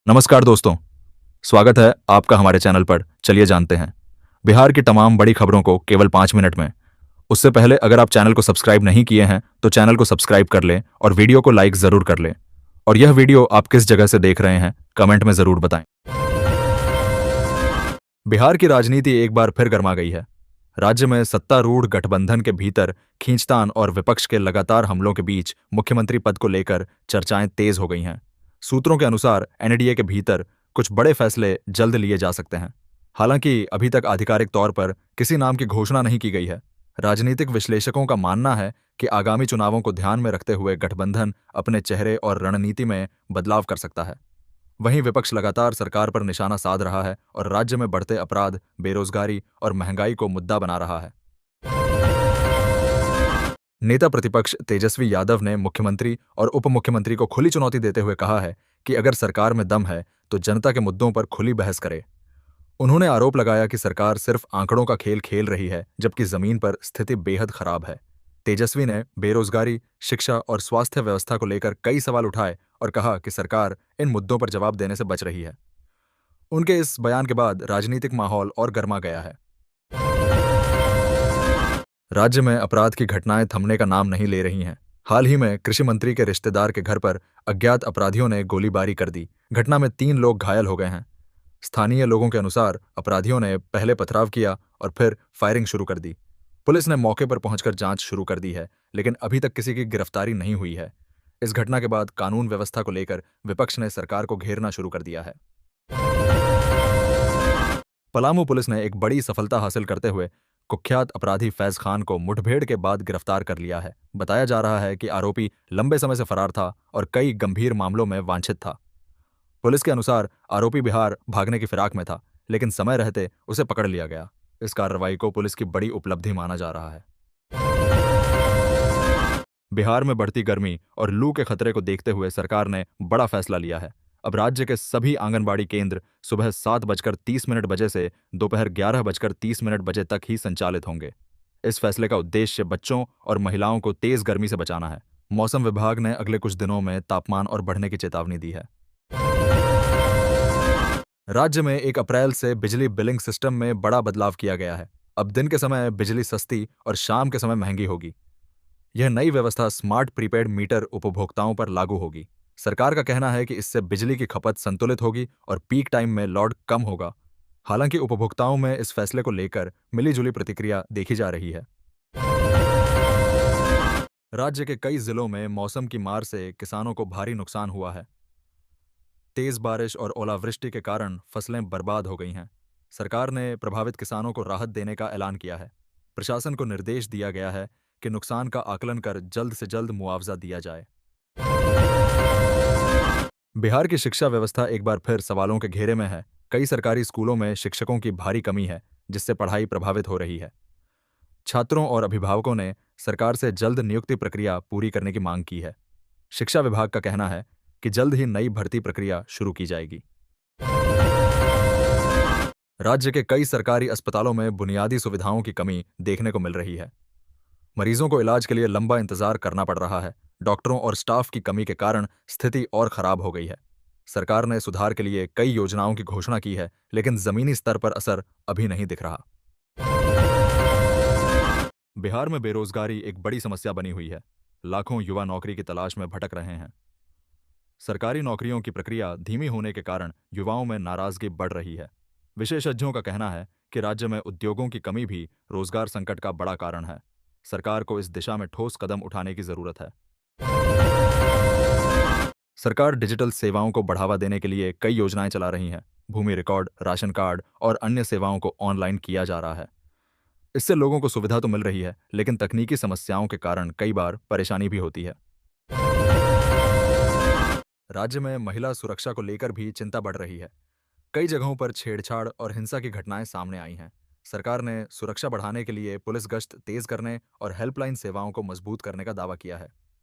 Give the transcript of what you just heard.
नमस्कार दोस्तों, स्वागत है आपका हमारे चैनल पर। चलिए जानते हैं बिहार की तमाम बड़ी खबरों को केवल 5 मिनट में। उससे पहले अगर आप चैनल को सब्सक्राइब नहीं किए हैं तो चैनल को सब्सक्राइब कर लें और वीडियो को लाइक जरूर कर लें। और यह वीडियो आप किस जगह से देख रहे हैं कमेंट में जरूर बताएं। बिहार की राजनीति एक बार फिर गर्मा गई है। राज्य में सत्तारूढ़ गठबंधन के भीतर खींचतान और विपक्ष के लगातार हमलों के बीच मुख्यमंत्री पद को लेकर चर्चाएं तेज हो गई हैं। सूत्रों के अनुसार एनडीए के भीतर कुछ बड़े फैसले जल्द लिए जा सकते हैं। हालांकि अभी तक आधिकारिक तौर पर किसी नाम की घोषणा नहीं की गई है। राजनीतिक विश्लेषकों का मानना है कि आगामी चुनावों को ध्यान में रखते हुए गठबंधन अपने चेहरे और रणनीति में बदलाव कर सकता है। वहीं विपक्ष लगातार सरकार पर निशाना साध रहा है और राज्य में बढ़ते अपराध, बेरोजगारी और महंगाई को मुद्दा बना रहा है। नेता प्रतिपक्ष तेजस्वी यादव ने मुख्यमंत्री और उप मुख्यमंत्री को खुली चुनौती देते हुए कहा है कि अगर सरकार में दम है तो जनता के मुद्दों पर खुली बहस करे। उन्होंने आरोप लगाया कि सरकार सिर्फ आंकड़ों का खेल खेल रही है, जबकि जमीन पर स्थिति बेहद खराब है। तेजस्वी ने बेरोजगारी, शिक्षा और स्वास्थ्य व्यवस्था को लेकर कई सवाल उठाए और कहा कि सरकार इन मुद्दों पर जवाब देने से बच रही है। उनके इस बयान के बाद राजनीतिक माहौल और गर्मा गया है। राज्य में अपराध की घटनाएं थमने का नाम नहीं ले रही हैं। हाल ही में कृषि मंत्री के रिश्तेदार के घर पर अज्ञात अपराधियों ने गोलीबारी कर दी। घटना में 3 लोग घायल हो गए हैं। स्थानीय लोगों के अनुसार अपराधियों ने पहले पथराव किया और फिर फायरिंग शुरू कर दी। पुलिस ने मौके पर पहुंचकर जांच शुरू कर दी है, लेकिन अभी तक किसी की गिरफ्तारी नहीं हुई है। इस घटना के बाद कानून व्यवस्था को लेकर विपक्ष ने सरकार को घेरना शुरू कर दिया है। पलामू पुलिस ने एक बड़ी सफलता हासिल करते हुए कुख्यात अपराधी फैज खान को मुठभेड़ के बाद गिरफ्तार कर लिया है। बताया जा रहा है कि आरोपी लंबे समय से फरार था और कई गंभीर मामलों में वांछित था। पुलिस के अनुसार आरोपी बिहार भागने की फिराक में था, लेकिन समय रहते उसे पकड़ लिया गया। इस कार्रवाई को पुलिस की बड़ी उपलब्धि माना जा रहा है। बिहार में बढ़ती गर्मी और लू के खतरे को देखते हुए सरकार ने बड़ा फैसला लिया है। अब राज्य के सभी आंगनबाड़ी केंद्र सुबह 7:30 बजे से दोपहर 11:30 बजे तक ही संचालित होंगे। इस फैसले का उद्देश्य बच्चों और महिलाओं को तेज गर्मी से बचाना है। मौसम विभाग ने अगले कुछ दिनों में तापमान और बढ़ने की चेतावनी दी है। राज्य में 1 अप्रैल से बिजली बिलिंग सिस्टम में बड़ा बदलाव किया गया है। अब दिन के समय बिजली सस्ती और शाम के समय महंगी होगी। यह नई व्यवस्था स्मार्ट प्रीपेड मीटर उपभोक्ताओं पर लागू होगी। सरकार का कहना है कि इससे बिजली की खपत संतुलित होगी और पीक टाइम में लोड कम होगा। हालांकि उपभोक्ताओं में इस फैसले को लेकर मिलीजुली प्रतिक्रिया देखी जा रही है। राज्य के कई जिलों में मौसम की मार से किसानों को भारी नुकसान हुआ है। तेज बारिश और ओलावृष्टि के कारण फसलें बर्बाद हो गई हैं। सरकार ने प्रभावित किसानों को राहत देने का ऐलान किया है। प्रशासन को निर्देश दिया गया है कि नुकसान का आकलन कर जल्द से जल्द मुआवजा दिया जाए। बिहार की शिक्षा व्यवस्था एक बार फिर सवालों के घेरे में है। कई सरकारी स्कूलों में शिक्षकों की भारी कमी है, जिससे पढ़ाई प्रभावित हो रही है। छात्रों और अभिभावकों ने सरकार से जल्द नियुक्ति प्रक्रिया पूरी करने की मांग की है। शिक्षा विभाग का कहना है कि जल्द ही नई भर्ती प्रक्रिया शुरू की जाएगी। राज्य के कई सरकारी अस्पतालों में बुनियादी सुविधाओं की कमी देखने को मिल रही है। मरीजों को इलाज के लिए लंबा इंतजार करना पड़ रहा है। डॉक्टरों और स्टाफ की कमी के कारण स्थिति और खराब हो गई है। सरकार ने सुधार के लिए कई योजनाओं की घोषणा की है, लेकिन जमीनी स्तर पर असर अभी नहीं दिख रहा। बिहार में बेरोजगारी एक बड़ी समस्या बनी हुई है। लाखों युवा नौकरी की तलाश में भटक रहे हैं। सरकारी नौकरियों की प्रक्रिया धीमी होने के कारण युवाओं में नाराजगी बढ़ रही है। विशेषज्ञों का कहना है कि राज्य में उद्योगों की कमी भी रोजगार संकट का बड़ा कारण है। सरकार को इस दिशा में ठोस कदम उठाने की जरूरत है। सरकार डिजिटल सेवाओं को बढ़ावा देने के लिए कई योजनाएं चला रही हैं। भूमि रिकॉर्ड, राशन कार्ड और अन्य सेवाओं को ऑनलाइन किया जा रहा है। इससे लोगों को सुविधा तो मिल रही है, लेकिन तकनीकी समस्याओं के कारण कई बार परेशानी भी होती है। राज्य में महिला सुरक्षा को लेकर भी चिंता बढ़ रही है। कई जगहों पर छेड़छाड़ और हिंसा की घटनाएं सामने आई हैं। सरकार ने सुरक्षा बढ़ाने के लिए पुलिस गश्त तेज करने और हेल्पलाइन सेवाओं को मजबूत करने का दावा किया है।